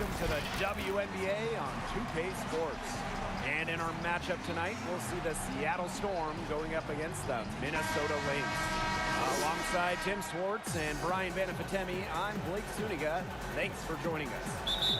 welcome to the WNBA on 2K Sports. And in our matchup tonight, we'll see the Seattle Storm going up against the Minnesota Lynx. Alongside Tim Swartz and Brian Benefatemi, I'm Blake Zuniga. Thanks for joining us.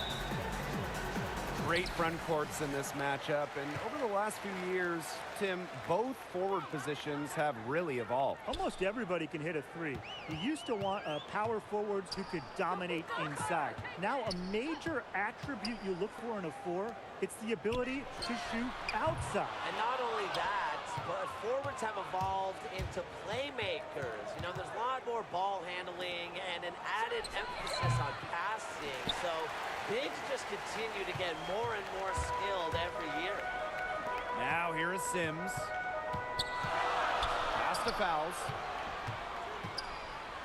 Great front courts in this matchup, and over the last few years, Tim, both forward positions have really evolved. Almost everybody can hit a three. You used to want power forwards who could dominate inside. Now a major attribute you look for in a four, it's the ability to shoot outside. And not only that, but forwards have evolved into playmakers. You know, there's a lot more ball handling and an added emphasis on passing. So bigs just continue to get more and more skilled every year. Now here is Sims. Pass to Fowles.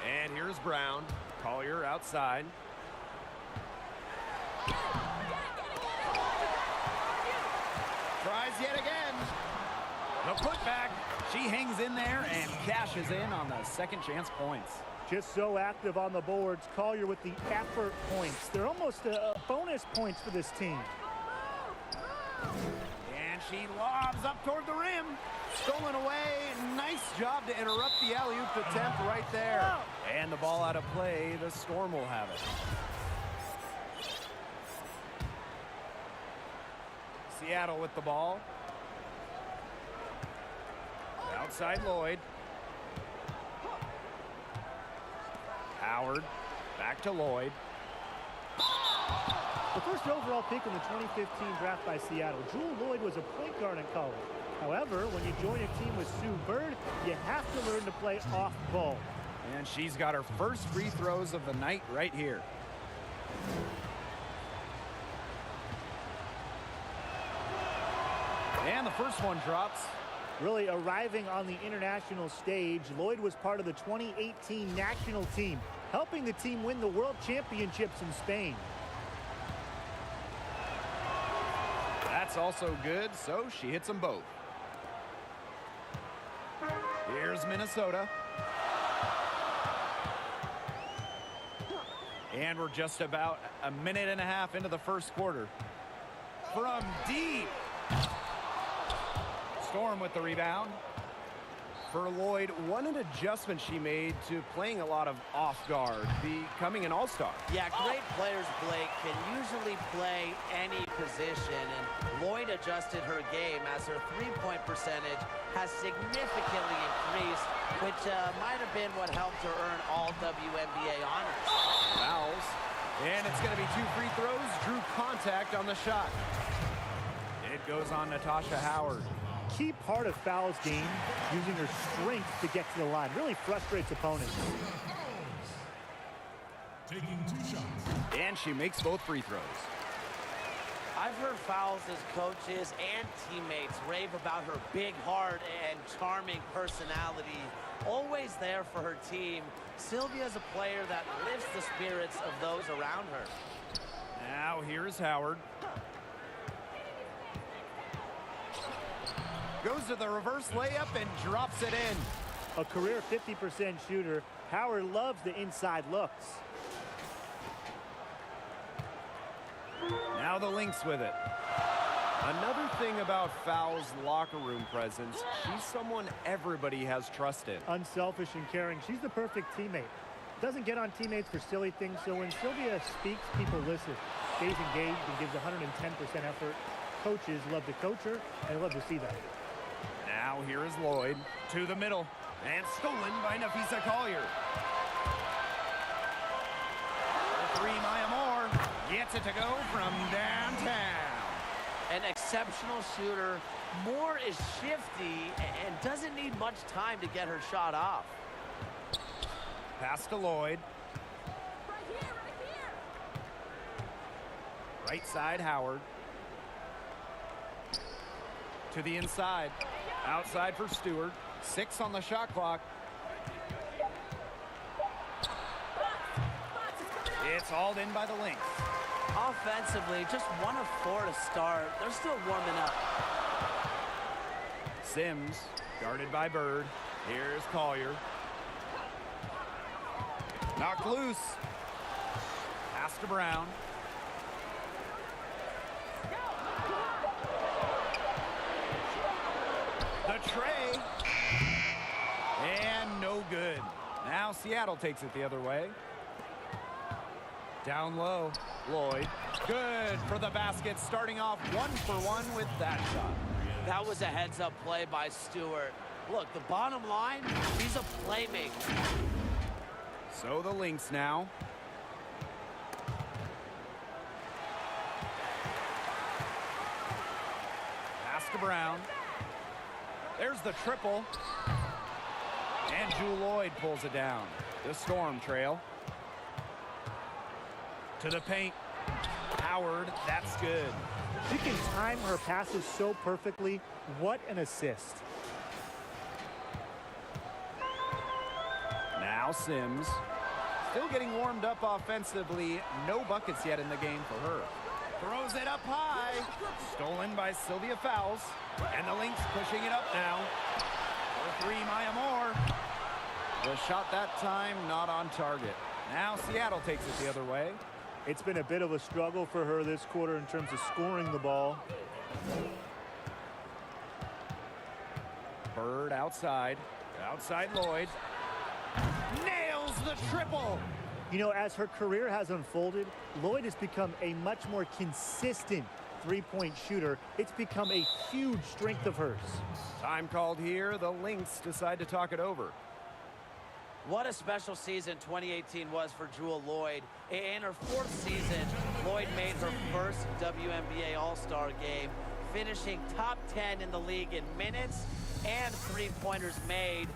And here's Brown. Collier outside. Tries yet again. The putback. She hangs in there and cashes in on the second chance points. Just so active on the boards. Collier with the effort points. They're almost bonus points for this team. And she lobs up toward the rim. Stolen away. Nice job to interrupt the alley-oop attempt right there. And the ball out of play. The Storm will have it. Seattle with the ball. Outside Lloyd. Howard. Back to Lloyd. The first overall pick in the 2015 draft by Seattle, Jewel Lloyd was a point guard in college. However, when you join a team with Sue Bird, you have to learn to play off ball. And she's got her first free throws of the night right here. And the first one drops. Really arriving on the international stage, Lloyd was part of the 2018 national team, helping the team win the World Championships in Spain. That's also good, so she hits them both. Here's Minnesota. And we're just about a minute and a half into the first quarter. From deep. Storm with the rebound. For Lloyd, an adjustment she made to playing a lot of off guard, becoming an all-star. Yeah, great players, Blake, can usually play any position, and Lloyd adjusted her game as her three-point percentage has significantly increased, which might have been what helped her earn all WNBA honors. Fouls, and it's going to be two free throws. Drew contact on the shot. It goes on Natasha Howard. Key part of Fowles' game, using her strength to get to the line. Really frustrates opponents. Taking 2 shots. And she makes both free throws. I've heard Fowles' coaches and teammates rave about her big heart and charming personality. Always there for her team. Sylvia's a player that lifts the spirits of those around her. Now here's Howard. Goes to the reverse layup and drops it in. A career 50% shooter, Howard loves the inside looks. Now the Lynx with it. Another thing about Fowles' locker room presence, she's someone everybody has trusted. Unselfish and caring. She's the perfect teammate. Doesn't get on teammates for silly things, so when Sylvia speaks, people listen. Stays engaged and gives 110% effort. Coaches love to coach her, and love to see that. Now here is Lloyd to the middle and stolen by Nafisa Collier. The three, Maya Moore gets it to go from downtown. An exceptional shooter. Moore is shifty and doesn't need much time to get her shot off. Pass to Lloyd. Right side, Howard. To the inside. Outside for Stewart. 6 on the shot clock. It's hauled in by the Lynx. Offensively, just 1 of 4 to start. They're still warming up. Sims, guarded by Bird. Here's Collier. Knocked loose. Pass to Brown. Now Seattle takes it the other way. Down low, Lloyd. Good for the basket, starting off 1 for 1 with that shot. That was a heads-up play by Stewart. Look, the bottom line, he's a playmaker. So the Lynx now. Pass to Brown. There's the triple. And Jewel Lloyd pulls it down. The Storm trail. To the paint. Howard, that's good. She can time her passes so perfectly. What an assist. Now Sims. Still getting warmed up offensively. No buckets yet in the game for her. Throws it up high. Stolen by Sylvia Fowles. And the Lynx pushing it up now. For 3, Maya Moore. The shot that time not on target. Now Seattle takes it the other way. It's been a bit of a struggle for her this quarter in terms of scoring the ball. Bird outside. Outside Lloyd. Nails the triple. You know, as her career has unfolded, Lloyd has become a much more consistent three-point shooter. It's become a huge strength of hers. Time called here. The Lynx decide to talk it over. What a special season 2018 was for Jewel Lloyd. In her 4th season, Lloyd made her first WNBA All-Star game, finishing top 10 in the league in minutes and three-pointers made.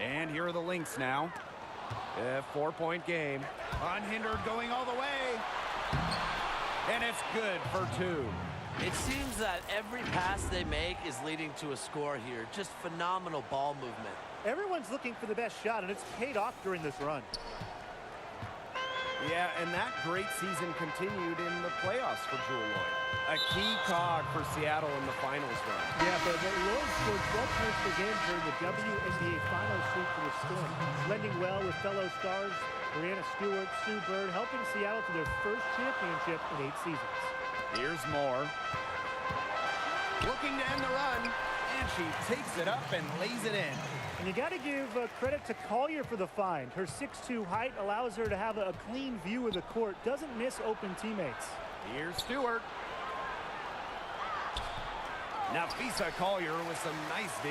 And here are the Lynx now. A 4-point game. Unhindered going all the way. And it's good for 2. It seems that every pass they make is leading to a score here. Just phenomenal ball movement. Everyone's looking for the best shot, and it's paid off during this run. Yeah, and that great season continued in the playoffs for Jewel Lloyd. A key cog for Seattle in the finals run. Yeah, but Lloyd scored 12 points per game during the WNBA Finals sweep for the Storm, blending well with fellow stars Brianna Stewart, Sue Bird, helping Seattle to their first championship in 8 seasons. Here's Moore. Looking to end the run, and she takes it up and lays it in. And you got to give credit to Collier for the find. Her 6'2" height allows her to have a clean view of the court, doesn't miss open teammates. Here's Stewart. Nafisa Collier with some nice D.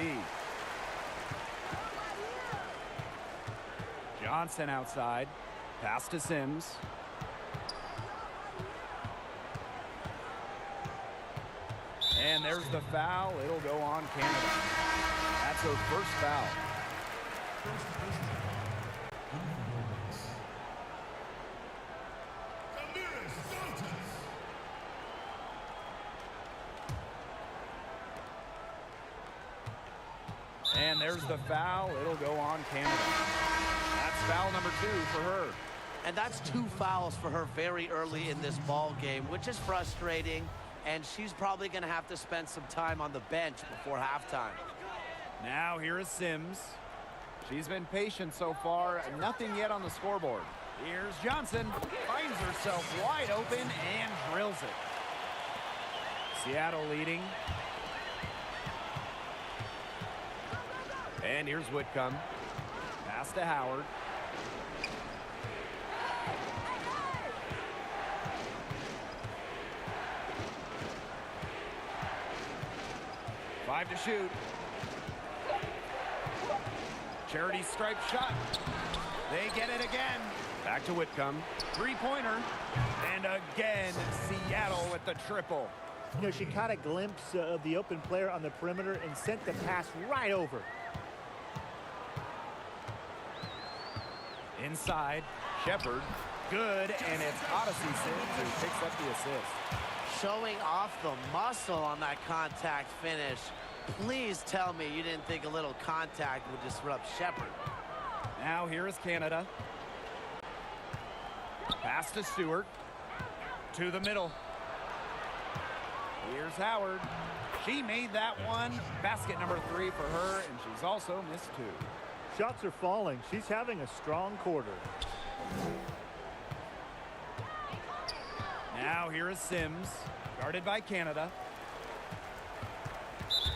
Johnson outside. Pass to Sims. And there's the foul. It'll go on Canada. That's her first foul. And there's the foul. It'll go on Canada. That's foul number 2 for her. And that's 2 fouls for her very early in this ball game, which is frustrating. And she's probably going to have to spend some time on the bench before halftime. Now here is Sims. She's been patient so far. Nothing yet on the scoreboard. Here's Johnson. Finds herself wide open and drills it. Seattle leading. And here's Whitcomb. Pass to Howard. Five to shoot. Charity stripe shot. They get it again. Back to Whitcomb. Three-pointer. And again, Seattle with the triple. You know, she caught a glimpse of the open player on the perimeter and sent the pass right over. Inside, Shepard. Good, and it's Odyssey Sims who picks up the assist. Showing off the muscle on that contact finish. Please tell me you didn't think a little contact would disrupt Shepard. Now here is Canada. Pass to Stewart. To the middle. Here's Howard. She made that one. Basket number 3 for her, and she's also missed 2. Shots are falling. She's having a strong quarter. Now here is Sims, guarded by Canada.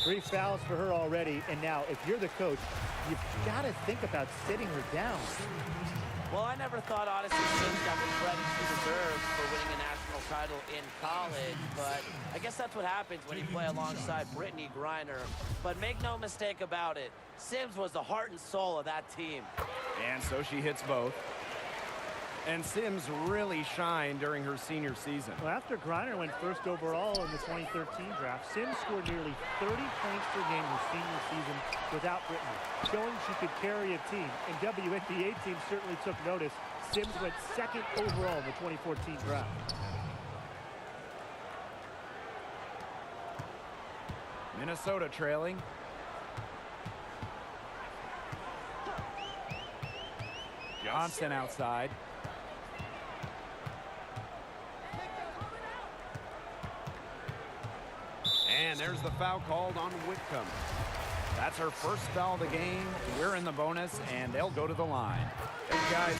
3 fouls for her already, and now if you're the coach, you've got to think about sitting her down. Well, I never thought, honestly, Sims got the credit she deserves for winning a national title in college, but I guess that's what happens when you play alongside Brittany Griner. But make no mistake about it, Sims was the heart and soul of that team. And so she hits both. And Sims really shined during her senior season. Well, after Griner went first overall in the 2013 draft, Sims scored nearly 30 points per game her senior season without Brittany, showing she could carry a team. And WNBA teams certainly took notice. Sims went second overall in the 2014 draft. Minnesota trailing. Johnson outside. And there's the foul called on Whitcomb. That's her first foul of the game. We're in the bonus, and they'll go to the line. Hey, guys.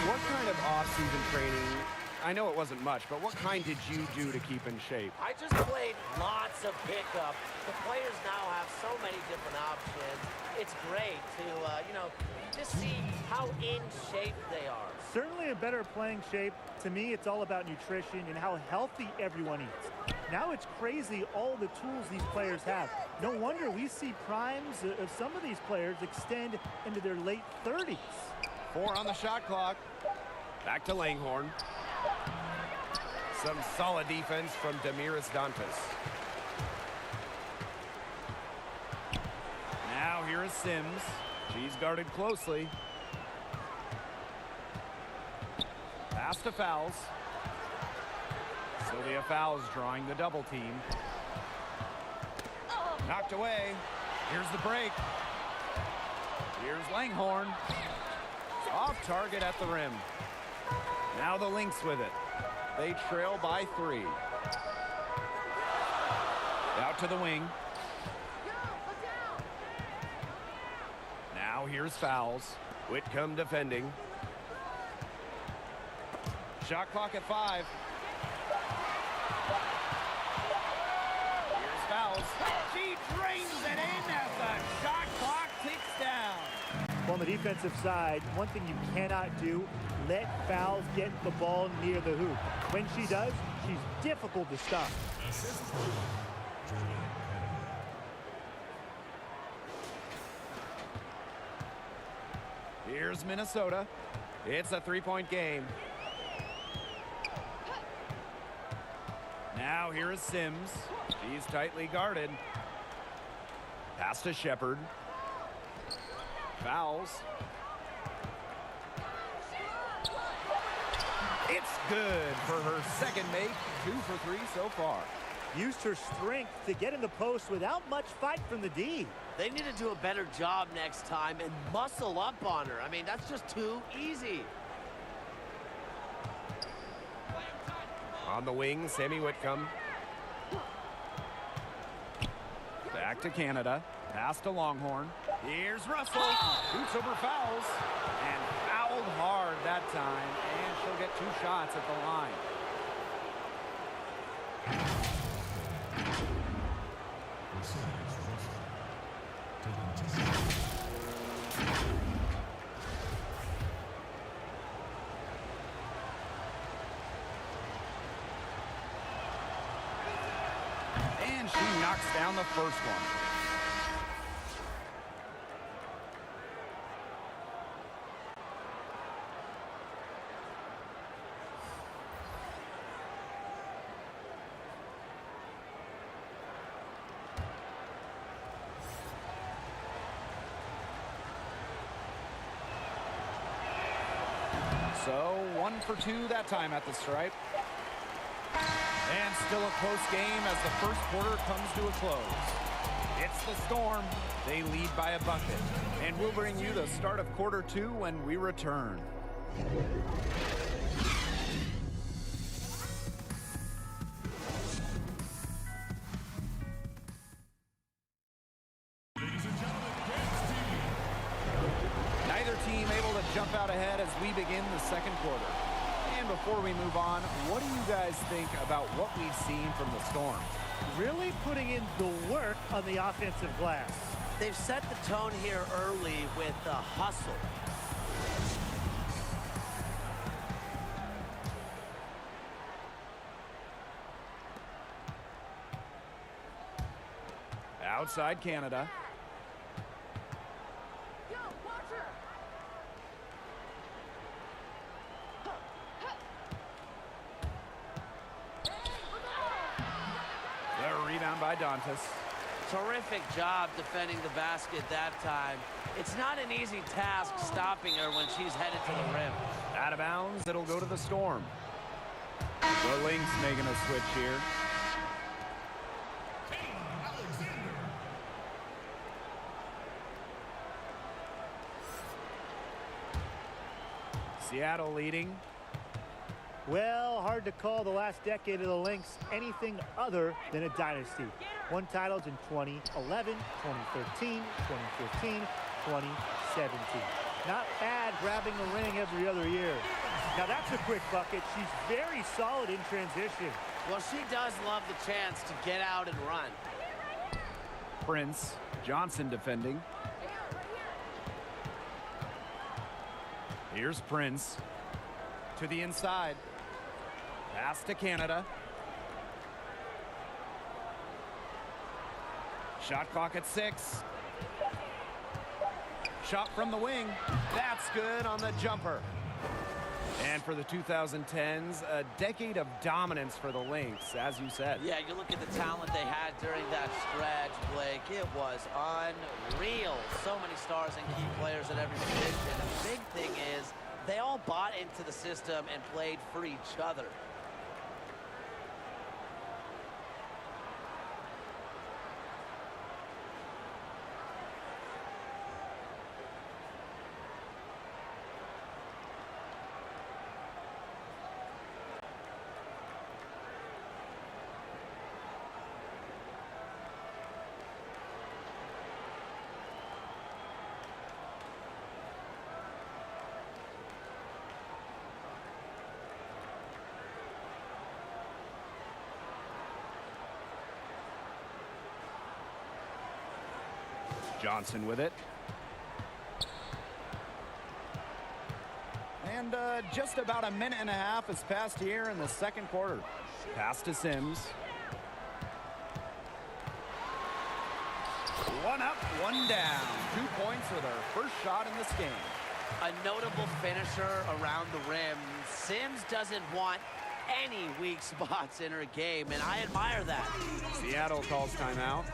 What kind of off-season training? I know it wasn't much, but what kind did you do to keep in shape? I just played lots of pickup. The players now have so many different options. It's great to, just see how in shape they are. Certainly a better playing shape. To me, it's all about nutrition and how healthy everyone eats. Now it's crazy all the tools these players have. No wonder we see primes of some of these players extend into their late 30s. 4 on the shot clock. Back to Langhorne. Some solid defense from Damiris Dantas. Now here is Sims. She's guarded closely. Pass to Fowles. Sylvia Fowles drawing the double team. Knocked away. Here's the break. Here's Langhorne. Off target at the rim. Now the Lynx with it. They trail by 3. Out to the wing. Now here's Fowles. Whitcomb defending. Shot clock at 5. Here's Fowles. She drains it in as the shot clock ticks down. On the defensive side, one thing you cannot do, let Fowles get the ball near the hoop. When she does, she's difficult to stop. Here's Minnesota. It's a 3-point game. Now here is Sims. She's tightly guarded. Pass to Shepard. Fouls. It's good for her second make. 2 for 3 so far. Used her strength to get in the post without much fight from the D. They need to do a better job next time and muscle up on her. I mean, that's just too easy. On the wing, Sammy Whitcomb. Back to Canada. Pass to Longhorn. Here's Russell. Shoots over Fouls. And fouled hard that time. And she'll get 2 shots at the line. And she knocks down the first one. So 1 for 2 that time at the stripe. And still a close game as the first quarter comes to a close. It's It's the Storm. They lead by a bucket. And we'll bring you the start of quarter 2 when we return. Neither team able to jump out ahead as we begin the second quarter. And before we move on, what do you guys think about what we've seen from the Storm? Really putting in the work on the offensive glass. They've set the tone here early with the hustle. Outside Canada. The rebound by Dantas. Terrific job defending the basket that time. It's not an easy task stopping her when she's headed to the rim. Out of bounds, it'll go to the Storm. The Lynx making a switch here. Seattle leading. Well, hard to call the last decade of the Lynx anything other than a dynasty. Won titles in 2011, 2013, 2015, 2017. Not bad grabbing the ring every other year. Now that's a quick bucket. She's very solid in transition. Well, she does love the chance to get out and run. Prince, Johnson defending. Here's Prince to the inside. Pass to Canada. Shot clock at 6. Shot from the wing. That's good on the jumper. And for the 2010s, a decade of dominance for the Lynx, as you said. Yeah, you look at the talent they had during that stretch, Blake. It was unreal. So many stars and key players at every position. And the big thing is they all bought into the system and played for each other. Johnson with it. And just about a minute and a half has passed here in the second quarter. Pass to Sims. One up, one down. 2 points with her first shot in this game. A notable finisher around the rim. Sims doesn't want any weak spots in her game, and I admire that. Seattle calls timeout.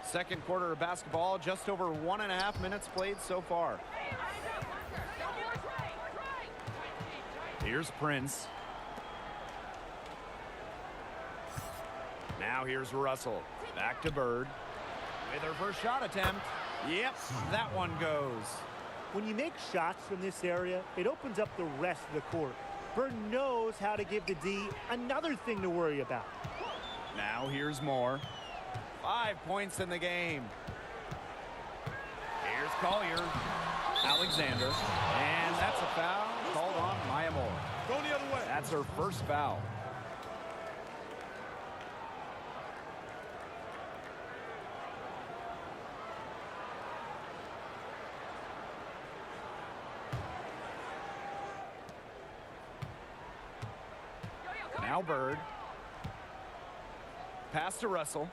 Second quarter of basketball, just over 1.5 minutes played so far. Here's Prince. Now here's Russell. Back to Bird. With her first shot attempt. Yep, that one goes. When you make shots from this area, it opens up the rest of the court. Bird knows how to give the D another thing to worry about. Now here's Moore. 5 points in the game. Here's Collier. Alexander. And that's a foul called on Maya Moore. Go the other way. That's her first foul. Now Bird. Pass to Russell.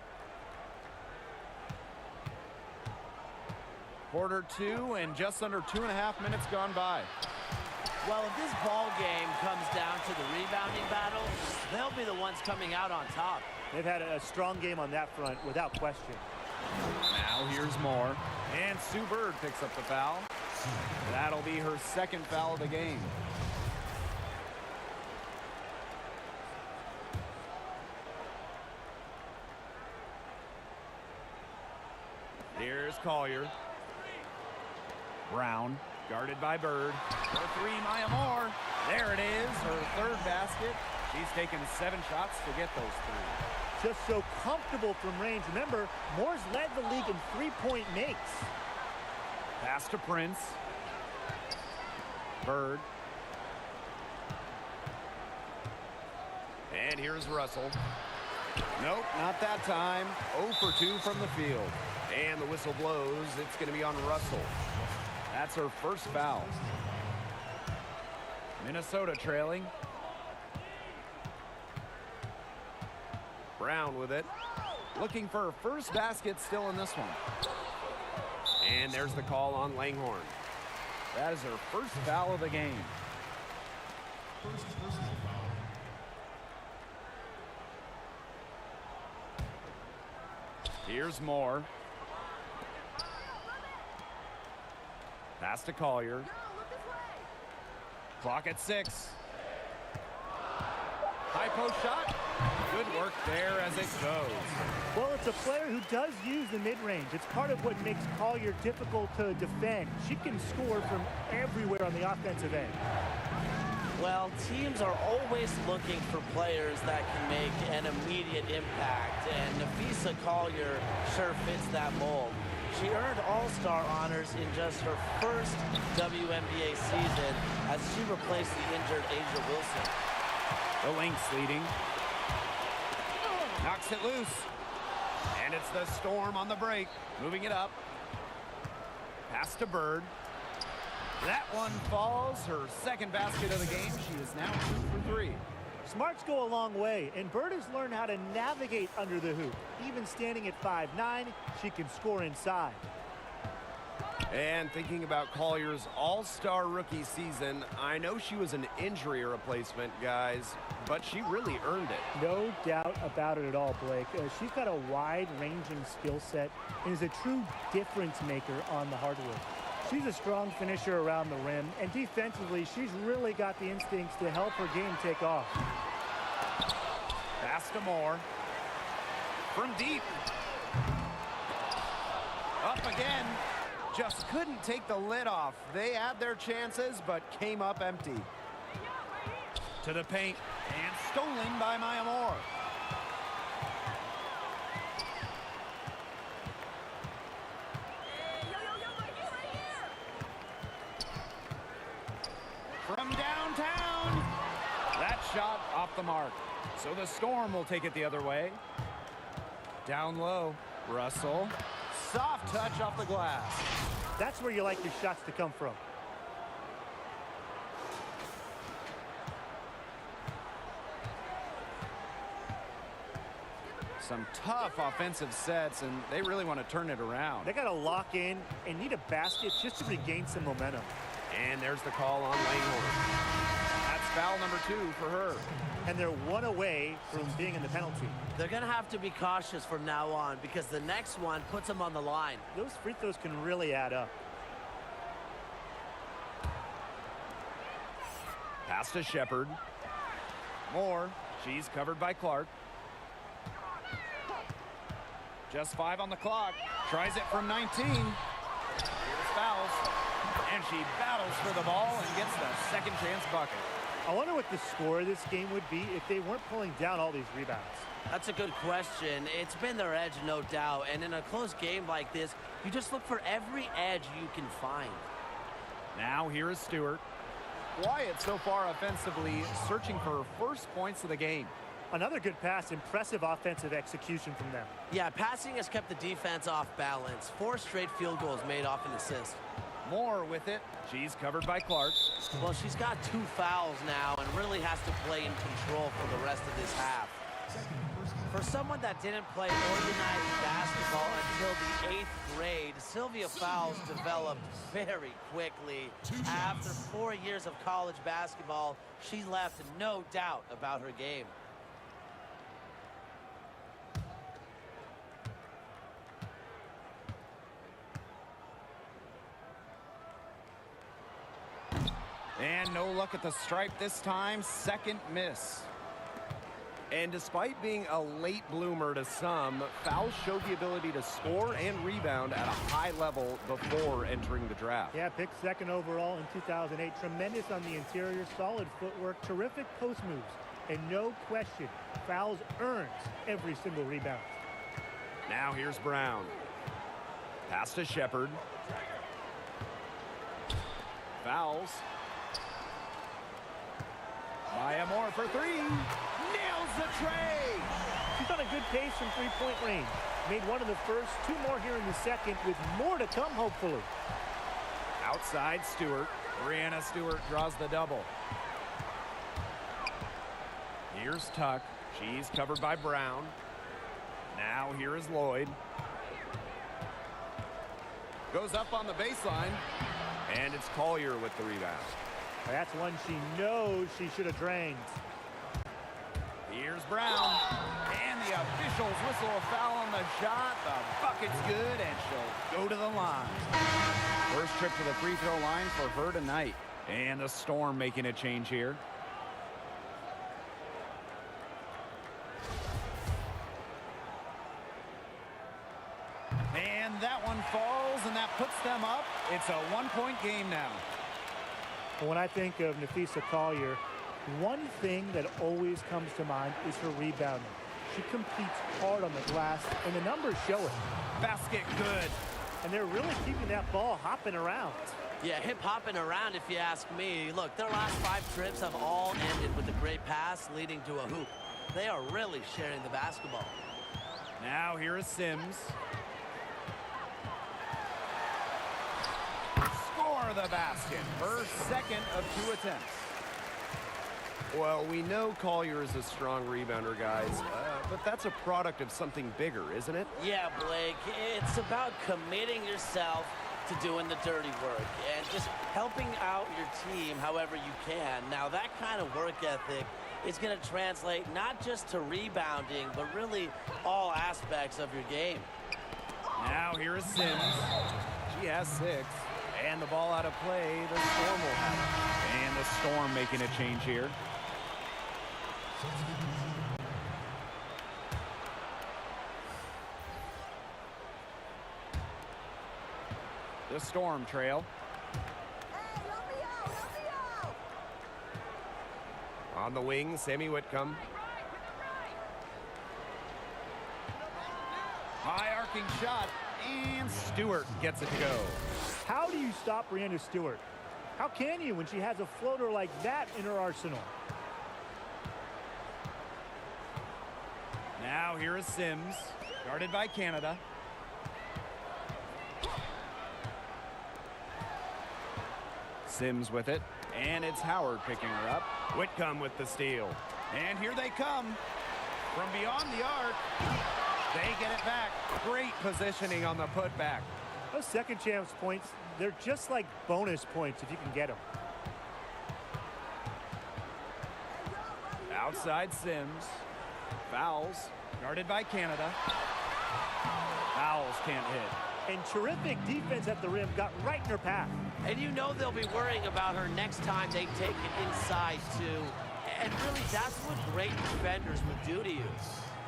Quarter 2 and just under 2.5 minutes gone by. Well, if this ball game comes down to the rebounding battle, they'll be the ones coming out on top. They've had a strong game on that front, without question. Now here's Moore. And Sue Bird picks up the foul. That'll be her second foul of the game. Here's Collier. Brown, guarded by Bird. For three, Maya Moore. There it is, her third basket. She's taken 7 shots to get those 3. Just so comfortable from range. Remember, Moore's led the league in three-point makes. Pass to Prince. Bird. And here's Russell. Nope, not that time. 0 for 2 from the field. And the whistle blows. It's going to be on Russell. That's her first foul. Minnesota trailing. Brown with it. Looking for her first basket still in this one. And there's the call on Langhorne. That is her first foul of the game. First personal foul. Here's Moore. Pass to Collier. Clock at 6. High post shot. Good work there as it goes. Well, it's a player who does use the mid-range. It's part of what makes Collier difficult to defend. She can score from everywhere on the offensive end. Well, teams are always looking for players that can make an immediate impact, and Nafisa Collier sure fits that mold. She earned All-Star honors in just her first WNBA season as she replaced the injured Asia Wilson. The Lynx leading. Knocks it loose. And it's the Storm on the break. Moving it up. Pass to Bird. That one falls. Her second basket of the game. She is now 2 for 3. Smarts go a long way, and Bird has learned how to navigate under the hoop. Even standing at 5'9", she can score inside. And thinking about Collier's all-star rookie season, I know she was an injury replacement, guys, but she really earned it. No doubt about it at all, Blake. She's got a wide-ranging skill set and is a true difference maker on the hardwood. She's a strong finisher around the rim, and defensively, she's really got the instincts to help her game take off. Pass to Moore. From deep. Up again. Just couldn't take the lid off. They had their chances, but came up empty. To the paint, and stolen by Maya Moore. From downtown. That shot off the mark. So the Storm will take it the other way. Down low. Russell. Soft touch off the glass. That's where you like your shots to come from. Some tough offensive sets, and they really want to turn it around. They got to lock in and need a basket just to regain some momentum. And there's the call on Langhorne. That's foul number 2 for her. And they're 1 away from being in the penalty. They're going to have to be cautious from now on because the next one puts them on the line. Those free throws can really add up. Pass to Shepard. Moore. She's covered by Clark. Just 5 on the clock. Tries it from 19. Here's fouls. And she battles for the ball and gets the second chance bucket. I wonder what the score of this game would be if they weren't pulling down all these rebounds. That's a good question. It's been their edge, no doubt. And in a close game like this, you just look for every edge you can find. Now here is Stewart. Quiet so far offensively, searching for her first points of the game. Another good pass, impressive offensive execution from them. Yeah, passing has kept the defense off balance. 4 straight field goals made off an assist. Moore with it. She's covered by Clark. Well, she's got 2 fouls now and really has to play in control for the rest of this half. For someone that didn't play organized basketball until the 8th grade, Sylvia Fowles developed very quickly. After 4 years of college basketball, she left no doubt about her game. And no luck at the stripe this time. Second miss. And despite being a late bloomer to some, Fowles showed the ability to score and rebound at a high level before entering the draft. Yeah, picked second overall in 2008. Tremendous on the interior, solid footwork, terrific post moves. And no question, Fowles earns every single rebound. Now here's Brown. Pass to Shepard. Fowles. Maya Moore for three. Nails the tray. She's on a good pace from three-point range. Made one of the first, two more here in the second, with more to come, hopefully. Outside Stewart. Brianna Stewart draws the double. Here's Tuck. She's covered by Brown. Now here is Lloyd. Goes up on the baseline. And it's Collier with the rebound. That's one she knows she should have drained. Here's Brown. And the officials whistle a foul on the shot. The bucket's good, and she'll go to the line. First trip to the free throw line for her tonight. And the Storm making a change here. And that one falls, and that puts them up. It's a one-point game now. When I think of Napheesa Collier, one thing that always comes to mind is her rebounding. She competes hard on the glass, and the numbers show it. Basket good. And they're really keeping that ball hopping around. Yeah, hip-hopping around if you ask me. Look, their last 5 trips have all ended with a great pass leading to a hoop. They are really sharing the basketball. Now here is Sims. Score the basket. Her second of 2 attempts. Well, we know Collier is a strong rebounder, guys, but that's a product of something bigger, isn't it? Yeah, Blake, it's about committing yourself to doing the dirty work and just helping out your team however you can. Now, that kind of work ethic is going to translate not just to rebounding, but really all aspects of your game. Now here is Sims. She has 6. And the ball out of play, the Storm will have it. And the Storm making a change here. The Storm trail. Hey, help me out, help me out! On the wing, Sammy Whitcomb. High arcing shot, and Stewart gets it to go. How do you stop Brianna Stewart? How can you when she has a floater like that in her arsenal? Now here is Sims, guarded by Canada. Sims with it, and it's Howard picking her up. Whitcomb with the steal. And here they come. From beyond the arc, they get it back. Great positioning on the putback. Those second chance points, they're just like bonus points if you can get them. Outside Sims. Fowles, guarded by Canada. Fowles can't hit. And terrific defense at the rim got right in her path. And you know they'll be worrying about her next time they take it inside, too. And really, that's what great defenders would do to you.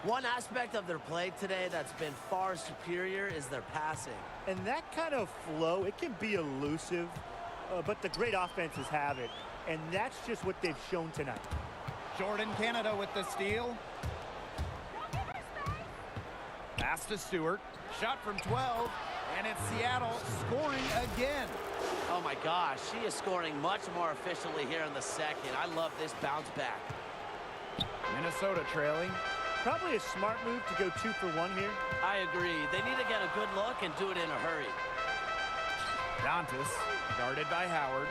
One aspect of their play today that's been far superior is their passing. And that kind of flow, it can be elusive, but the great offenses have it. And that's just what they've shown tonight. Jordan Canada with the steal. Pass to Stewart. Shot from 12. And it's Seattle scoring again. Oh my gosh, she is scoring much more efficiently here in the second. I love this bounce back. Minnesota trailing. Probably a smart move to go 2 for 1 here. I agree. They need to get a good look and do it in a hurry. Dantas, guarded by Howard.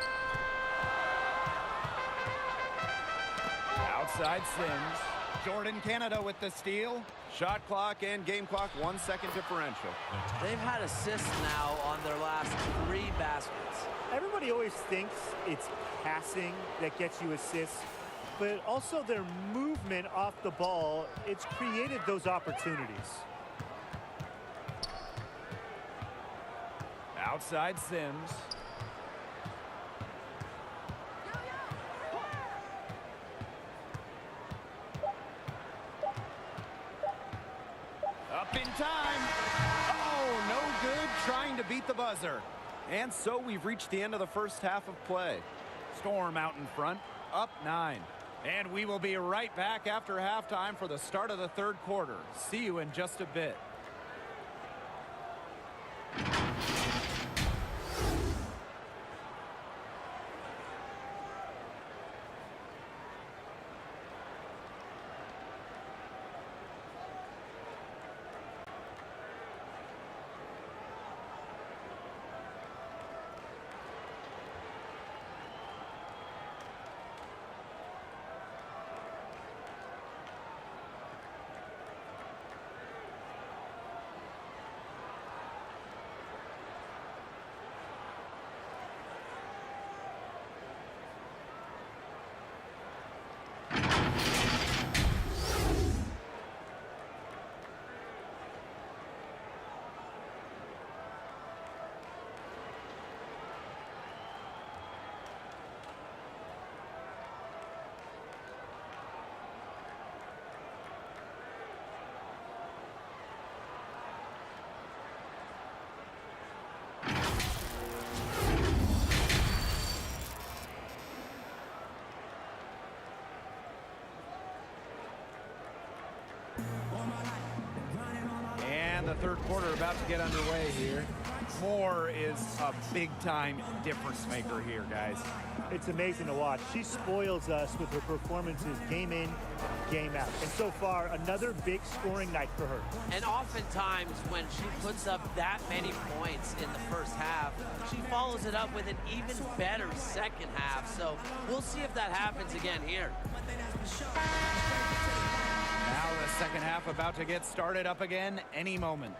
Outside Sims. Jordan Canada with the steal. Shot clock and game clock, 1 second differential. They've had assists now on their last 3 baskets. Everybody always thinks it's passing that gets you assists, but also their movement off the ball, it's created those opportunities. Outside Sims. Up in time. Oh, no good, trying to beat the buzzer. And so we've reached the end of the first half of play. Storm out in front, up 9. And we will be right back after halftime for the start of the third quarter. See you in just a bit. And the third quarter about to get underway here. Moore is a big-time difference maker here, guys. It's amazing to watch. She spoils us with her performances game in, game out. And so far, another big scoring night for her. And oftentimes when she puts up that many points in the first half, she follows it up with an even better second half. So we'll see if that happens again here. Now the second half about to get started up again any moment.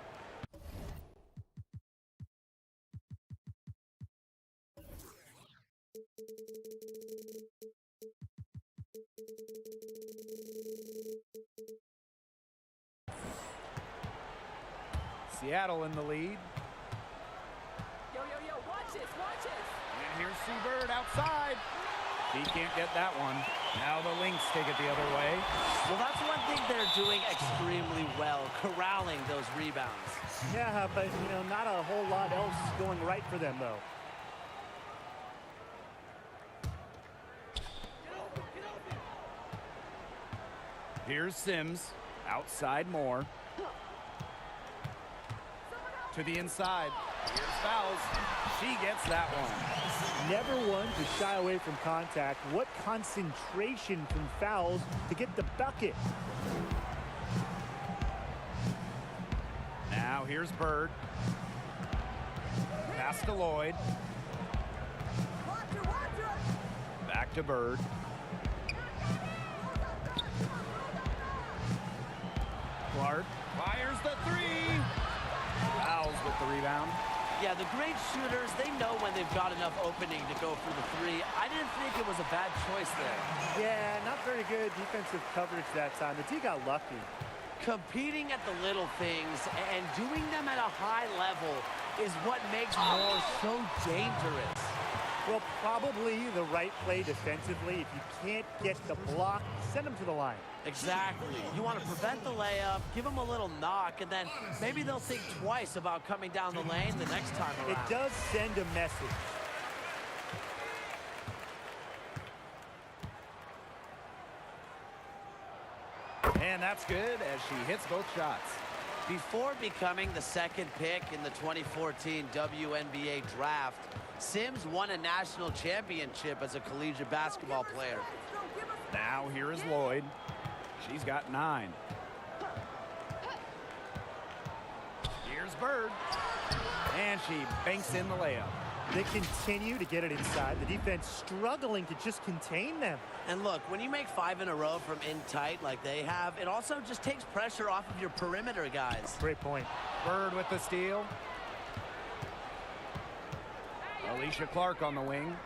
Seattle in the lead. Yo, watch this, watch this. And here's Seabird outside. He can't get that one. Now the Lynx take it the other way. Well, that's one thing they're doing extremely well, corralling those rebounds. Yeah, but, you know, not a whole lot else going right for them, though. Here's Sims. Outside Moore. To the inside. Here's Fouls. She gets that one. Never one to shy away from contact. What concentration from fouls to get the bucket. Now here's Bird. Pass to Lloyd. Watch it. Back to Bird. Clark fires the three. Fouls with the rebound. Yeah, the great shooters, they know when they've got enough opening to go for the three. I didn't think it was a bad choice there. Yeah, not very good defensive coverage that time. The D got lucky. Competing at the little things and doing them at a high level is what makes Moore so dangerous. Well, probably the right play defensively. If you can't get the block, send them to the line. Exactly. You want to prevent the layup, give them a little knock, and then maybe they'll think twice about coming down the lane the next time around. It does send a message. And that's good as she hits both shots. Before becoming the second pick in the 2014 WNBA draft, Sims won a national championship as a collegiate basketball player. Now here is Lloyd. She's got 9. Here's Bird. And she banks in the layup. They continue to get it inside. The defense struggling to just contain them. And look, when you make 5 in a row from in tight like they have, it also just takes pressure off of your perimeter guys. Great point. Bird with the steal. Alicia Clark on the wing.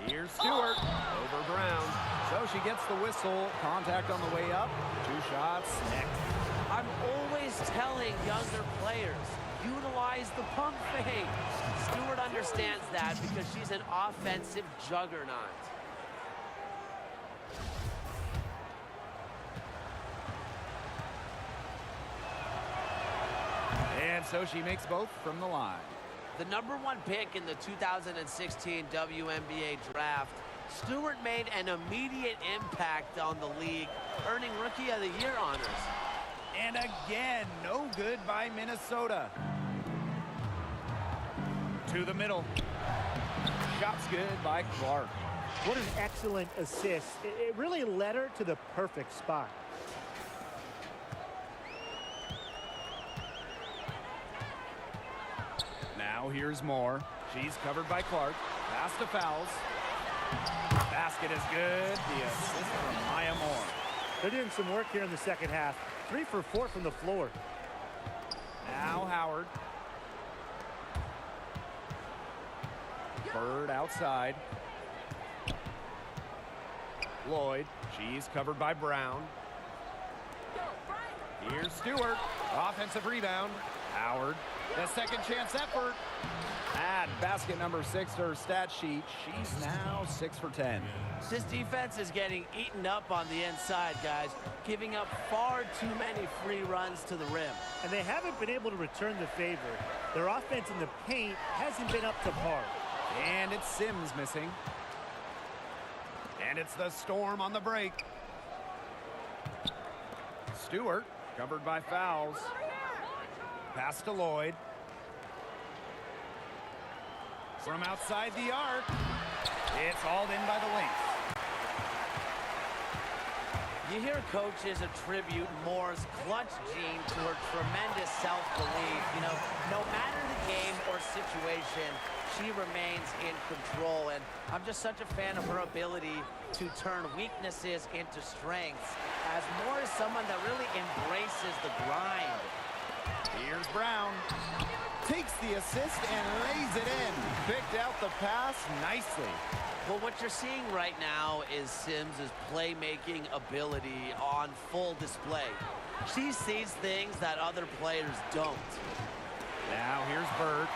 Here's Stewart over Brown. So she gets the whistle. Contact on the way up. 2 shots next. I'm always telling younger players, utilize the pump fake. Stewart understands that because she's an offensive juggernaut. And so she makes both from the line. The #1 pick in the 2016 WNBA draft, Stewart made an immediate impact on the league, earning Rookie of the Year honors. And again, no good by Minnesota. To the middle. Shot's good by Clark. What an excellent assist. It really led her to the perfect spot. Now here's Moore. She's covered by Clark. Pass to Fouls. Basket is good. The assist from Maya Moore. They're doing some work here in the second half. 3 for 4 from the floor. Now Howard. Bird outside. Lloyd. She's covered by Brown. Here's Stewart. Offensive rebound. Howard. The second chance effort. Add basket number 6 to her stat sheet. She's now 6 for 10. This defense is getting eaten up on the inside, guys, giving up far too many free runs to the rim. And they haven't been able to return the favor. Their offense in the paint hasn't been up to par. And it's Sims missing. And it's the Storm on the break. Stewart covered by Fouls. Pass to Lloyd. From outside the arc. It's hauled in by the Lynx. You hear coaches attribute Moore's clutch gene to her tremendous self-belief. You know, no matter the game or situation, she remains in control. And I'm just such a fan of her ability to turn weaknesses into strengths, as Moore is someone that really embraces the grind. Here's Brown. Takes the assist and lays it in. Picked out the pass nicely. Well, what you're seeing right now is Sims' playmaking ability on full display. She sees things that other players don't. Now here's Bird.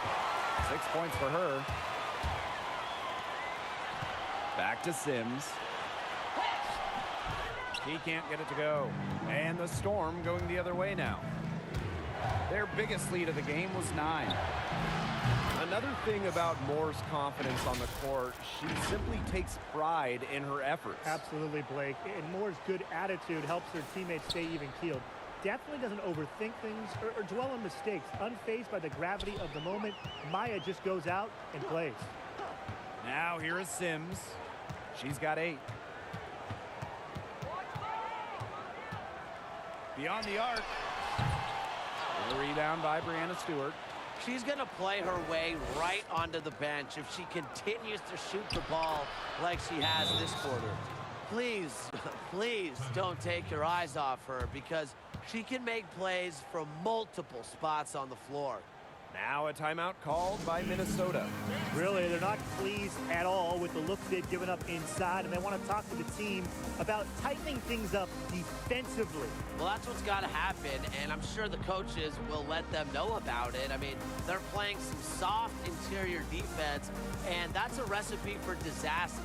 6 points for her. Back to Sims. He can't get it to go. And the Storm going the other way now. Their biggest lead of the game was 9. Another thing about Moore's confidence on the court, she simply takes pride in her efforts. Absolutely, Blake. And Moore's good attitude helps her teammates stay even-keeled. Definitely doesn't overthink things or dwell on mistakes. Unfazed by the gravity of the moment, Maya just goes out and plays. Now here is Sims. She's got 8. Beyond the arc. The rebound by Brianna Stewart. She's going to play her way right onto the bench if she continues to shoot the ball like she has this quarter. Please, please don't take your eyes off her, because she can make plays from multiple spots on the floor. Now a timeout called by Minnesota. Really, they're not pleased at all with the looks they've given up inside, and they want to talk to the team about tightening things up defensively. Well, that's what's got to happen, and I'm sure the coaches will let them know about it. I mean, they're playing some soft interior defense, and that's a recipe for disaster.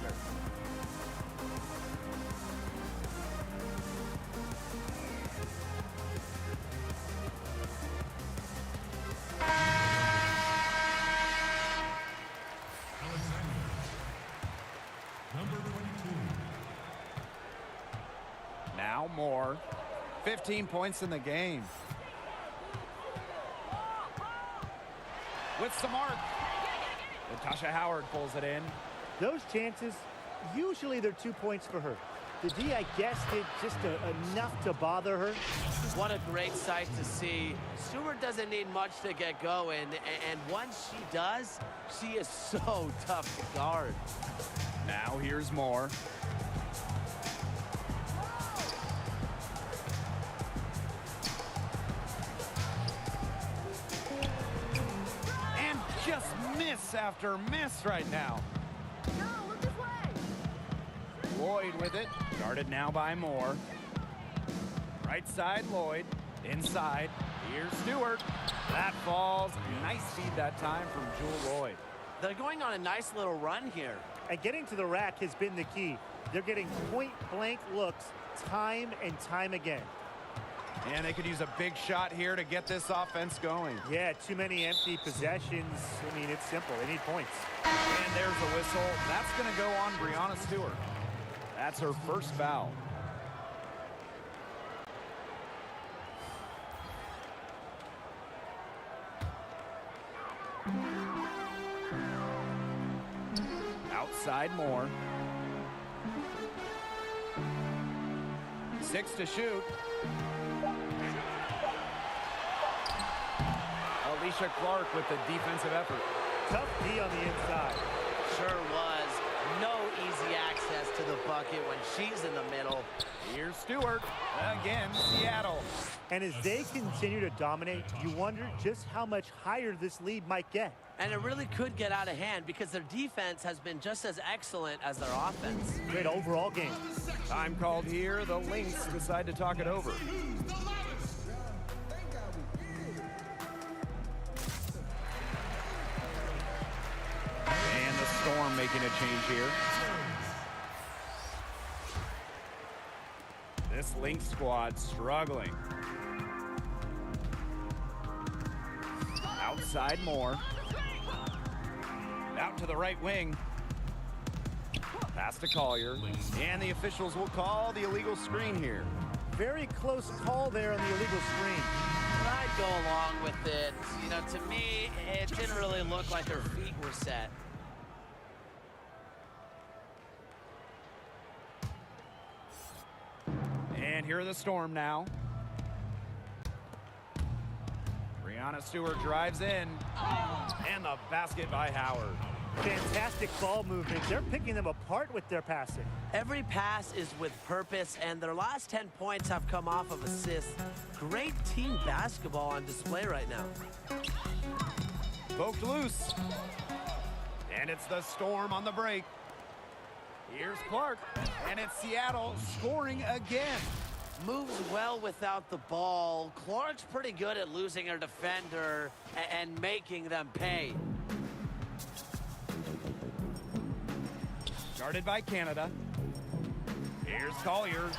Number 22. Now Moore. 15 points in the game. With some arc. Natasha Howard pulls it in. Those chances, usually they're 2 points for her. The D, I guess, did just enough to bother her. What a great sight to see. Stewart doesn't need much to get going, and once she does, she is so tough to guard. Now here's Moore. And just miss after miss right now. No, look this way. Lloyd with it. Guarded now by Moore. Right side, Lloyd. Inside. Here's Stewart. That falls. Nice feed that time from Jewel Lloyd. They're going on a nice little run here. And getting to the rack has been the key. They're getting point-blank looks time and time again. And they could use a big shot here to get this offense going. Yeah, too many empty possessions. I mean, it's simple. They need points. And there's a whistle. That's going to go on Breonna Stewart. That's her first foul. Outside Moore. 6 to shoot. Alicia Clark with the defensive effort. Tough D on the inside. Sure was. No easy access to the bucket when she's in the middle. Here's Stewart. Again, Seattle. And as they continue to dominate, you wonder just how much higher this lead might get. And it really could get out of hand because their defense has been just as excellent as their offense. Great overall game. Time called here. The Lynx decide to talk it over. And the Storm making a change here. This Lynx squad struggling. Outside Moore. Out to the right wing. Pass to Collier. And the officials will call the illegal screen here. Very close call there on the illegal screen. But I'd go along with it. You know, to me, it didn't really look like her feet were set. And here are the Storm now. Breonna Stewart drives in. And the basket by Howard. Fantastic ball movement. They're picking them apart with their passing. Every pass is with purpose, and their last 10 points have come off of assists. Great team basketball on display right now. Poked loose. And it's the Storm on the break. Here's Clark. And it's Seattle scoring again. Moves well without the ball. Clark's pretty good at losing her defender and making them pay. Guarded by Canada. Here's Collier.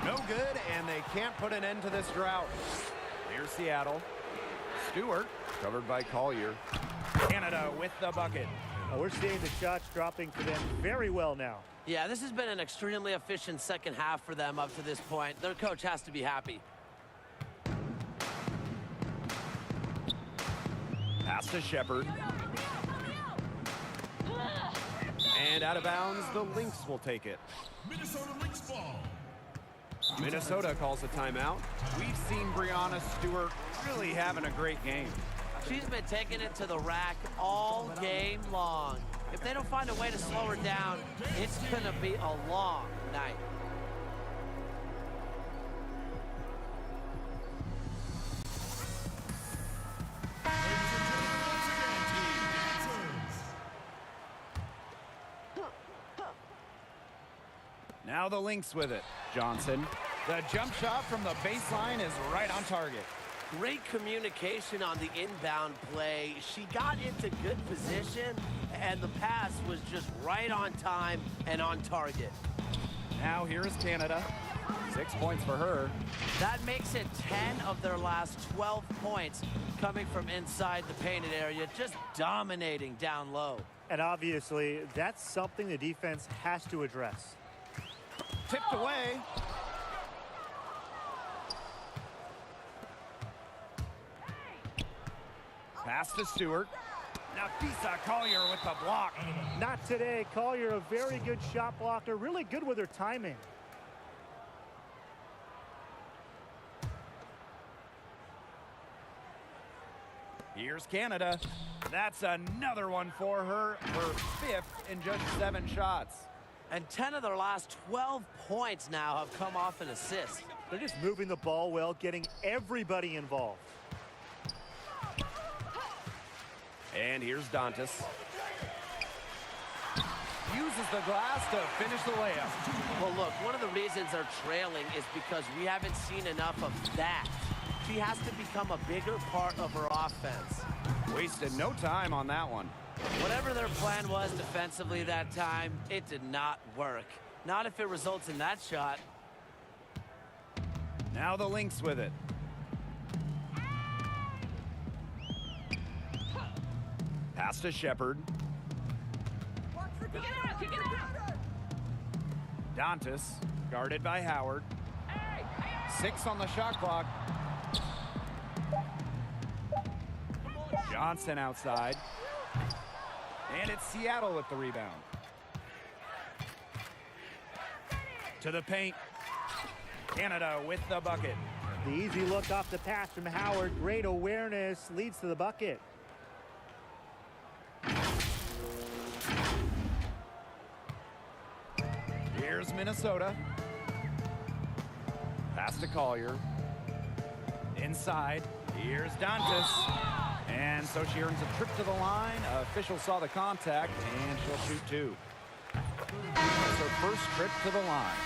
No good, and they can't put an end to this drought. Here's Seattle. Stewart, covered by Collier. Canada with the bucket. Oh, we're seeing the shots dropping for them very well now. Yeah, this has been an extremely efficient second half for them up to this point. Their coach has to be happy. Pass to Shepard. And out of bounds, the Lynx will take it. Minnesota Lynx ball. Minnesota calls a timeout. We've seen Breonna Stewart really having a great game. She's been taking it to the rack all game long. If they don't find a way to slow her down, it's going to be a long night. Now the Lynx with it. Johnson. The jump shot from the baseline is right on target. Great communication on the inbound play. She got into good position, and the pass was just right on time and on target. Now here is Canada. 6 points for her. That makes it 10 of their last 12 points coming from inside the painted area, just dominating down low. And obviously, that's something the defense has to address. Tipped away. Pass to Stewart. Nafisa Collier with the block. Not today. Collier, a very good shot blocker, really good with her timing. Here's Canada. That's another one for her. Her 5th in just 7 shots. And 10 of their last 12 points now have come off an assist. They're just moving the ball well, getting everybody involved. And here's Dantas. Uses the glass to finish the layup. Well, look, one of the reasons they're trailing is because we haven't seen enough of that. She has to become a bigger part of her offense. Wasted no time on that one. Whatever their plan was defensively that time, it did not work. Not if it results in that shot. Now the Lynx with it. Pass to Shepard. Kick it out, kick it out. Dantas, guarded by Howard. 6 on the shot clock. Johnson outside. And it's Seattle with the rebound. To the paint. Canada with the bucket. The easy look off the pass from Howard. Great awareness, leads to the bucket. Here's Minnesota. Pass to Collier. Inside. Here's Dantas. And so she earns a trip to the line. Official saw the contact, and she'll shoot 2. That's her first trip to the line.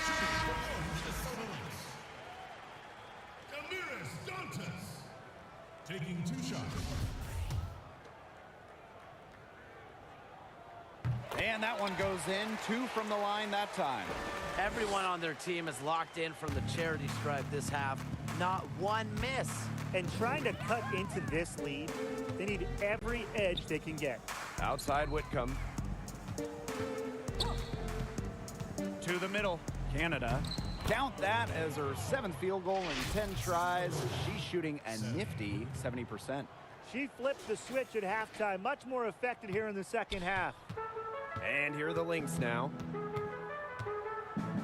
Taking 2 shots. And that one goes in. 2 from the line that time. Everyone on their team is locked in from the charity stripe this half. Not one miss. And trying to cut into this lead, they need every edge they can get. Outside Whitcomb. To the middle. Canada. Count that as her 7th field goal in 10 tries. She's shooting a nifty 70%. She flipped the switch at halftime, much more effective here in the second half. And here are the Lynx now.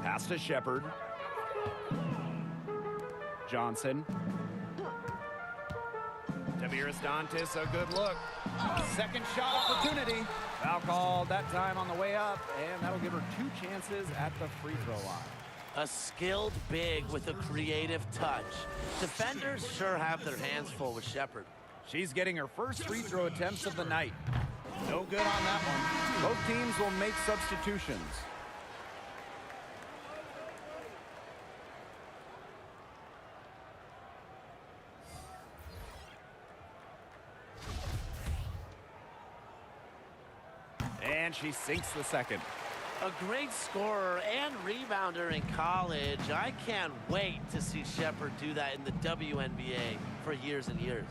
Pass to Shepard. Johnson. Damiris Dantas, a good look. Second shot opportunity. Foul called that time on the way up, and that'll give her 2 chances at the free throw line. A skilled big with a creative touch. Defenders sure have their hands full with Shepard. She's getting her first free throw attempts of the night. No good on that one. Both teams will make substitutions. And she sinks the second. A great scorer and rebounder in college. I can't wait to see Shepard do that in the WNBA for years and years.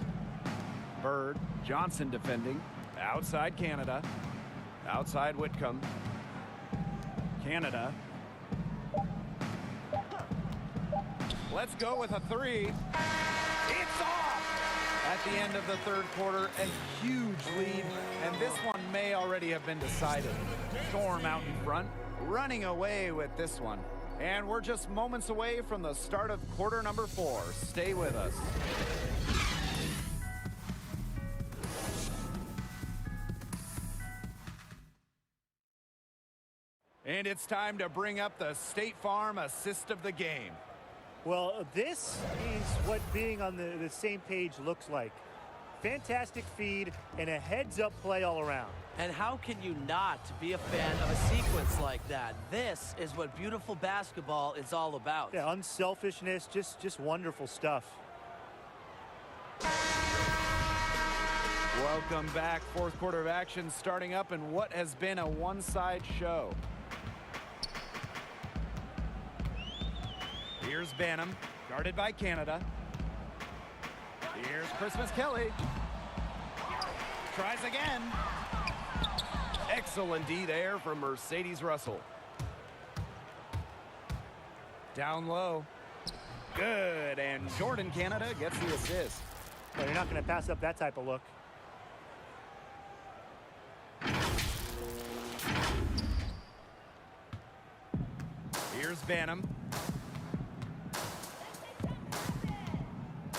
Bird, Johnson defending. Outside Canada. Outside Whitcomb. Canada. Let's go with a 3. It's off! At the end of the 3rd quarter, a huge lead, and this one may already have been decided. Storm out in front, running away with this one. And we're just moments away from the start of quarter number 4. Stay with us. And it's time to bring up the State Farm assist of the game. Well, this is what being on the same page looks like. Fantastic feed and a heads-up play all around. And how can you not be a fan of a sequence like that? This is what beautiful basketball is all about. Yeah, unselfishness, just wonderful stuff. Welcome back. 4th quarter of action starting up in what has been a one-side show. Here's Banham, guarded by Canada. Here's Christmas Kelly. Tries again. Excellent D there from Mercedes Russell. Down low. Good, and Jordan Canada gets the assist. Well, you're not going to pass up that type of look. Here's Banham.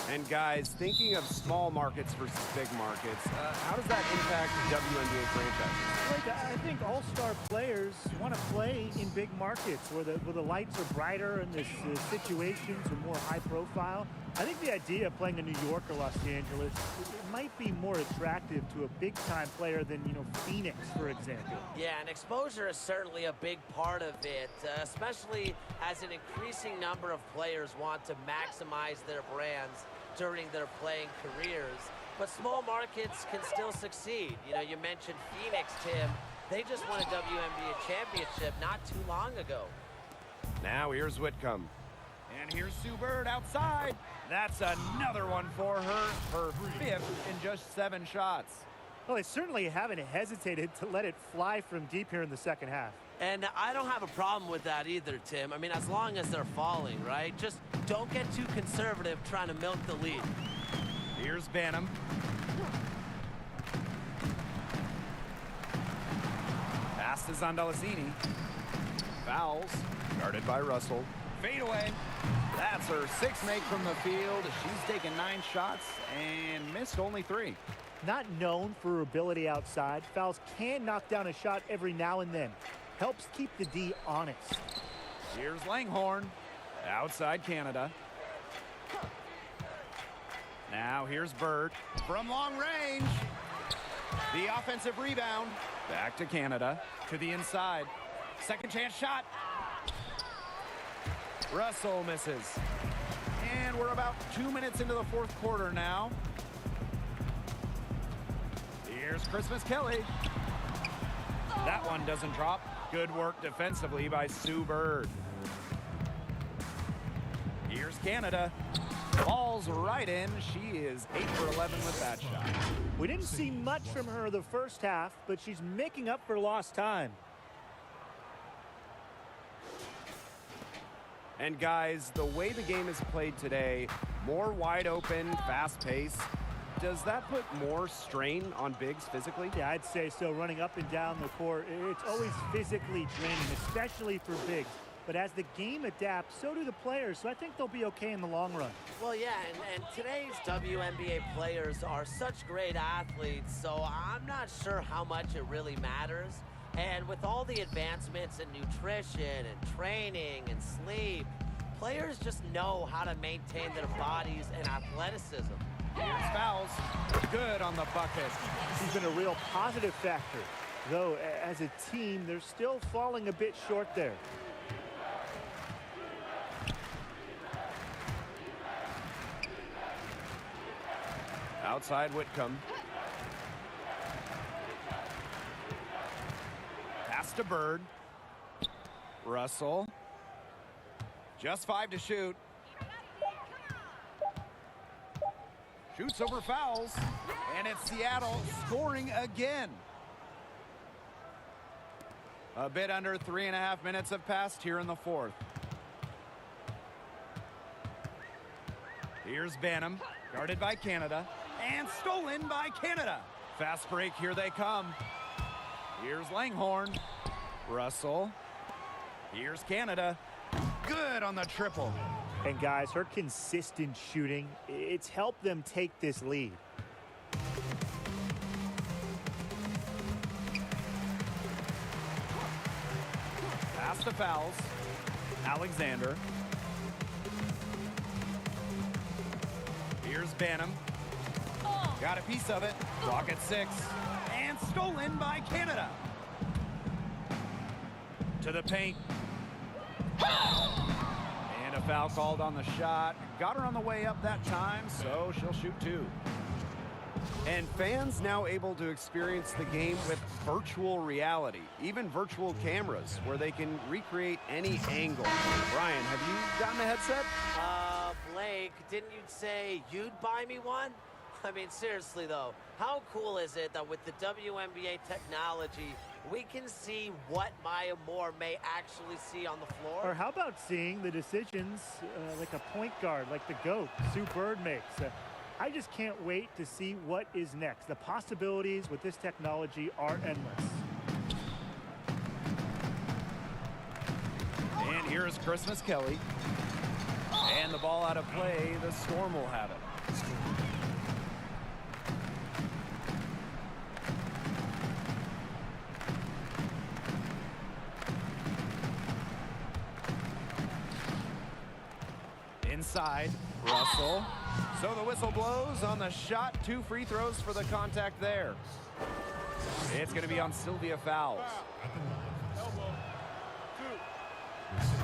And guys, thinking of small markets versus big markets, how does that impact WNBA franchises? Like, I think all-star players want to play in big markets where the lights are brighter and the situations are more high profile. I think the idea of playing in New York or Los Angeles, it might be more attractive to a big-time player than, you know, Phoenix, for example. Yeah, and exposure is certainly a big part of it, especially as an increasing number of players want to maximize their brands during their playing careers. But small markets can still succeed. You know, you mentioned Phoenix, Tim. They just won a WNBA championship not too long ago. Now here's Whitcomb. And here's Sue Bird outside. That's another one for her, her fifth in just 7 shots. Well, they certainly haven't hesitated to let it fly from deep here in the second half. And I don't have a problem with that either, Tim. I mean, as long as they're falling, right? Just don't get too conservative trying to milk the lead. Here's Banham. Pass to Zondalazini. Fouls. Guarded by Russell. Fade away. That's her 6th make from the field. She's taken 9 shots and missed only 3. Not known for her ability outside, Fouls can knock down a shot every now and then. Helps keep the D honest. Here's Langhorne. Outside Canada. Now here's Bird from long range. The offensive rebound. Back to Canada. To the inside. Second chance shot. Russell misses. And we're about 2 minutes into the 4th quarter now. Here's Christmas Kelly. That one doesn't drop. Good work defensively by Sue Bird. Here's Canada. Falls right in. She is 8 for 11 with that shot. We didn't see much from her the first half, but she's making up for lost time. And guys, the way the game is played today, more wide open, fast pace, does that put more strain on bigs physically? Yeah, I'd say so. Running up and down the court, it's always physically draining, especially for bigs. But as the game adapts, so do the players. So I think they'll be okay in the long run. Well, yeah, and today's WNBA players are such great athletes, so I'm not sure how much it really matters. And with all the advancements in nutrition and training and sleep, players just know how to maintain their bodies and athleticism. Here's Fouls. Good on the bucket. She's been a real positive factor. Though, as a team, they're still falling a bit short there. Outside Whitcomb. Pass to Bird. Russell. Just 5 to shoot. Shoots over Fouls. And it's Seattle scoring again. A bit under 3.5 minutes have passed here in the 4th. Here's Banham, guarded by Canada, and stolen by Canada. Fast break, here they come. Here's Langhorne. Russell. Here's Canada. Good on the triple. And guys, her consistent shooting, it's helped them take this lead. Pass to Fouls. Alexander. Here's Banham. Got a piece of it. Clock at 6. And stolen by Canada. To the paint. And a foul called on the shot. Got her on the way up that time, so she'll shoot 2. And fans now able to experience the game with virtual reality, even virtual cameras, where they can recreate any angle. Brian, have you gotten a headset? Blake, didn't you say you'd buy me one? I mean, seriously, though, how cool is it that with the WNBA technology, we can see what Maya Moore may actually see on the floor? Or how about seeing the decisions like a point guard, like the GOAT, Sue Bird makes? I just can't wait to see what is next. The possibilities with this technology are endless. And here's Christmas Kelly. And the ball out of play. The Storm will have it. Inside, Russell. So the whistle blows on the shot. 2 free throws for the contact there. It's going to be on Sylvia Fowles.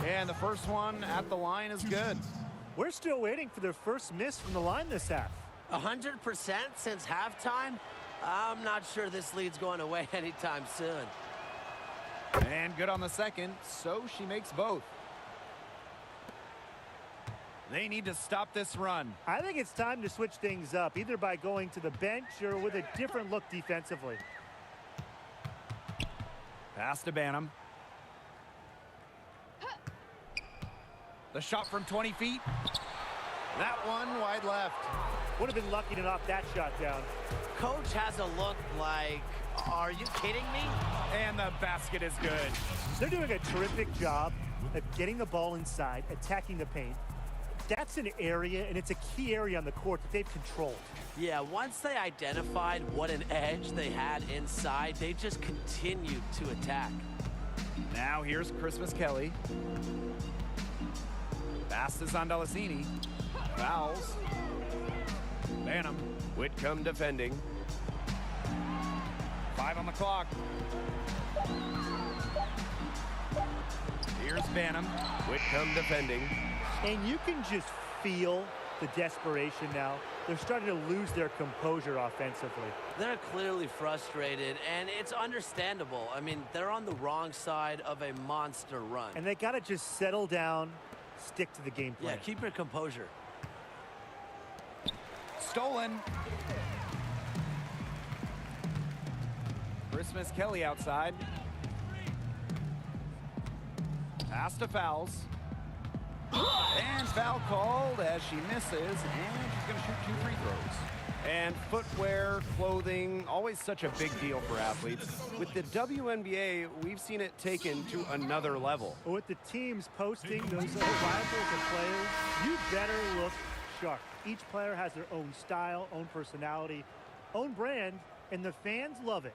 And the first one at the line is good. We're still waiting for their first miss from the line this half. 100% since halftime? I'm not sure this lead's going away anytime soon. And good on the second, so she makes both. They need to stop this run. I think it's time to switch things up, either by going to the bench or with a different look defensively. Pass to Banham. The shot from 20 feet. That one wide left. Would have been lucky to knock that shot down. Coach has a look like, are you kidding me? And the basket is good. They're doing a terrific job of getting the ball inside, attacking the paint. That's an area, and it's a key area on the court that they've controlled. Yeah, once they identified what an edge they had inside, they just continued to attack. Now here's Christmas Kelly. Pass to Zondalacini. Fouls. Banham. Whitcomb defending. 5 on the clock. Here's Banham. Whitcomb defending. And you can just feel the desperation now. They're starting to lose their composure offensively. They're clearly frustrated, and it's understandable. I mean, they're on the wrong side of a monster run. And they got to just settle down, stick to the game plan. Yeah, keep your composure. Stolen. Christmas Kelly outside. Pass to Fouls. And foul called as she misses, and she's going to shoot 2 free throws. And footwear, clothing, always such a big deal for athletes. With the WNBA, we've seen it taken to another level. With the teams posting those rivals of players, you better look sharp. Each player has their own style, own personality, own brand, and the fans love it.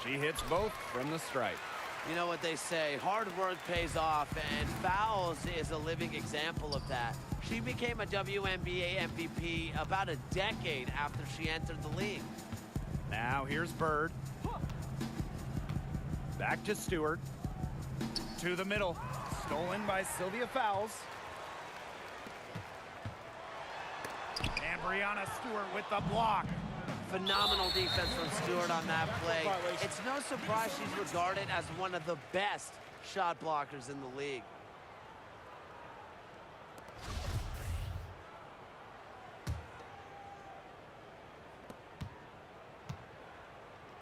She hits both from the stripe. You know what they say, hard work pays off, and Fowles is a living example of that. She became a WNBA MVP about a decade after she entered the league. Now here's Bird. Back to Stewart. To the middle. Stolen by Sylvia Fowles. And Brianna Stewart with the block. Phenomenal defense from Stewart on that play. It's no surprise she's regarded as one of the best shot blockers in the league.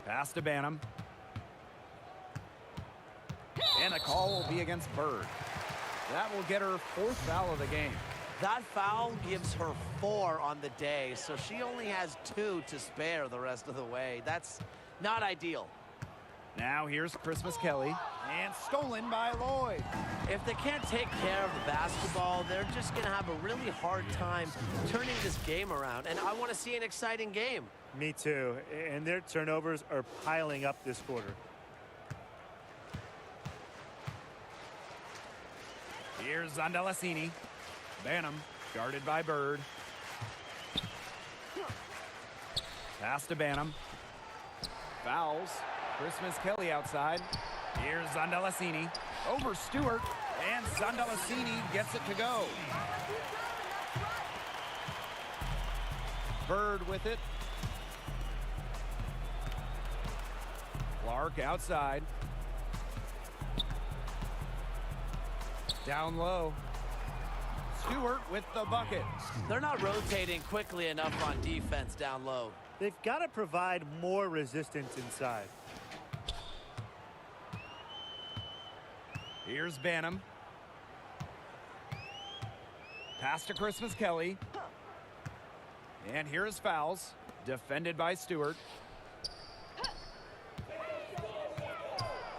Pass to Banham. And the call will be against Bird. That will get her 4th foul of the game. That foul gives her 4 on the day, so she only has 2 to spare the rest of the way. That's not ideal. Now here's Christmas Kelly. And stolen by Lloyd. If they can't take care of the basketball, they're just going to have a really hard time turning this game around. And I want to see an exciting game. Me too. And their turnovers are piling up this quarter. Here's Zondalacini. Banham, guarded by Bird. Pass to Banham. Fouls. Christmas Kelly outside. Here's Zondalacini. Over Stewart. And Zondalacini gets it to go. Bird with it. Clark outside. Down low. Stewart with the bucket. They're not rotating quickly enough on defense down low. They've got to provide more resistance inside. Here's Banham. Pass to Christmas Kelly. And here is fouls. Defended by Stewart.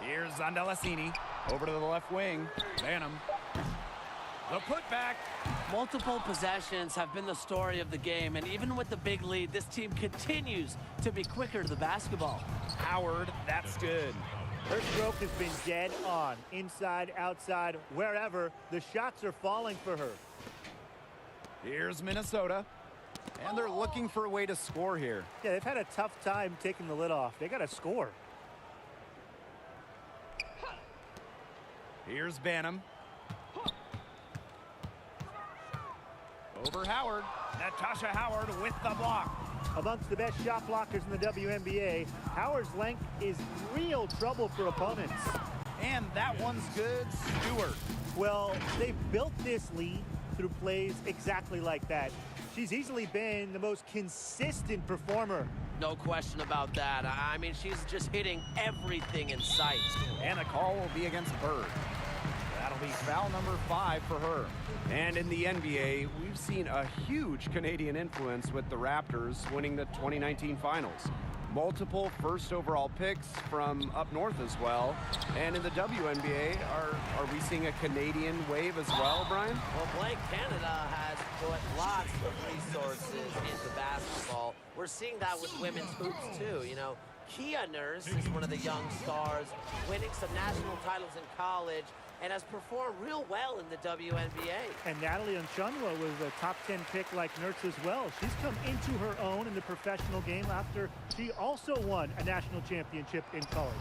Here's Zandalasini. Over to the left wing. Banham. The putback. Multiple possessions have been the story of the game, and even with the big lead, this team continues to be quicker to the basketball. Howard, that's good. Her stroke has been dead on. Inside, outside, wherever. The shots are falling for her. Here's Minnesota. And they're looking for a way to score here. Yeah, they've had a tough time taking the lid off. They got to score. Here's Banham. Over Howard. Natasha Howard with the block. Amongst the best shot blockers in the WNBA, Howard's length is real trouble for opponents. And that one's good. Stewart. Well, they've built this lead through plays exactly like that. She's easily been the most consistent performer. No question about that. I mean, she's just hitting everything in sight. And the call will be against Bird. That'll be foul number 5 for her. And in the NBA, we've seen a huge Canadian influence with the Raptors winning the 2019 finals. Multiple first overall picks from up north as well. And in the WNBA, are we seeing a Canadian wave as well, Brian? Well, Blake, Canada has put lots of resources into basketball. We're seeing that with women's hoops, too. You know, Kia Nurse is one of the young stars, winning some national titles in college, and has performed real well in the WNBA. And Natalie Unchunwa was a top 10 pick like Nurse as well. She's come into her own in the professional game after she also won a national championship in college.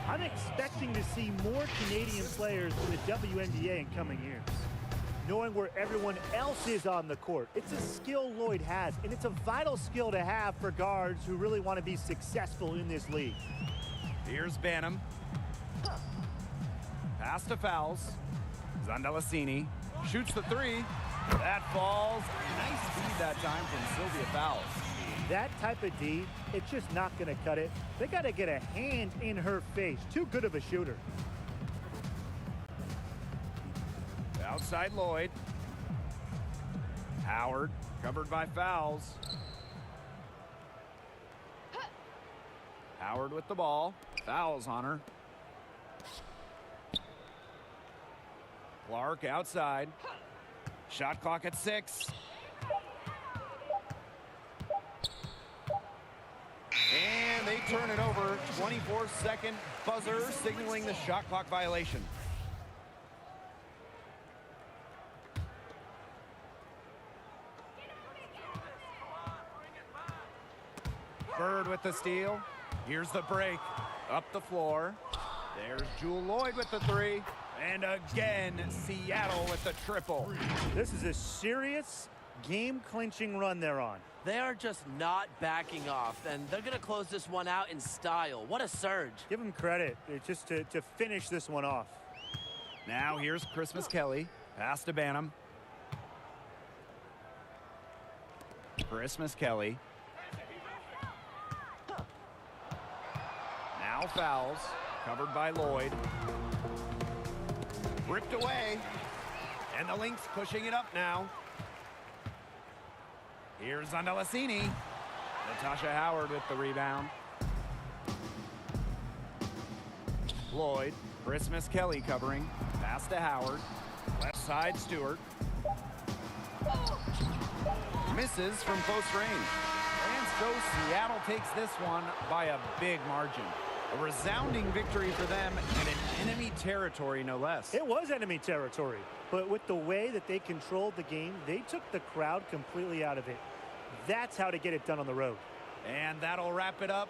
I'm expecting to see more Canadian players in the WNBA in coming years. Knowing where everyone else is on the court, it's a skill Lloyd has, and it's a vital skill to have for guards who really want to be successful in this league. Here's Banham. Pass to fouls. Zandalasini shoots the 3. That falls. Nice feed that time from Sylvia Fowles. That type of D, it's just not going to cut it. They got to get a hand in her face. Too good of a shooter. Outside Lloyd. Howard covered by fouls. Howard with the ball. Fouls on her. Clark outside. Shot clock at 6. And they turn it over. 24-second buzzer signaling the shot clock violation. Bird with the steal. Here's the break. Up the floor. There's Jewel Lloyd with the 3. And again, Seattle with the triple. This is a serious game-clinching run they're on. They are just not backing off, and they're going to close this one out in style. What a surge. Give them credit. It's just to finish this one off. Now here's Christmas Kelly. Pass to Banham. Christmas Kelly. Now fouls. Covered by Lloyd. Ripped away. And the Lynx pushing it up now. Here's Zandalasini. Natasha Howard with the rebound. Lloyd. Christmas Kelly covering. Pass to Howard. Left side Stewart. Misses from close range. And so Seattle takes this one by a big margin. A resounding victory for them and in enemy territory, no less. It was enemy territory, but with the way that they controlled the game, they took the crowd completely out of it. That's how to get it done on the road. And that'll wrap it up.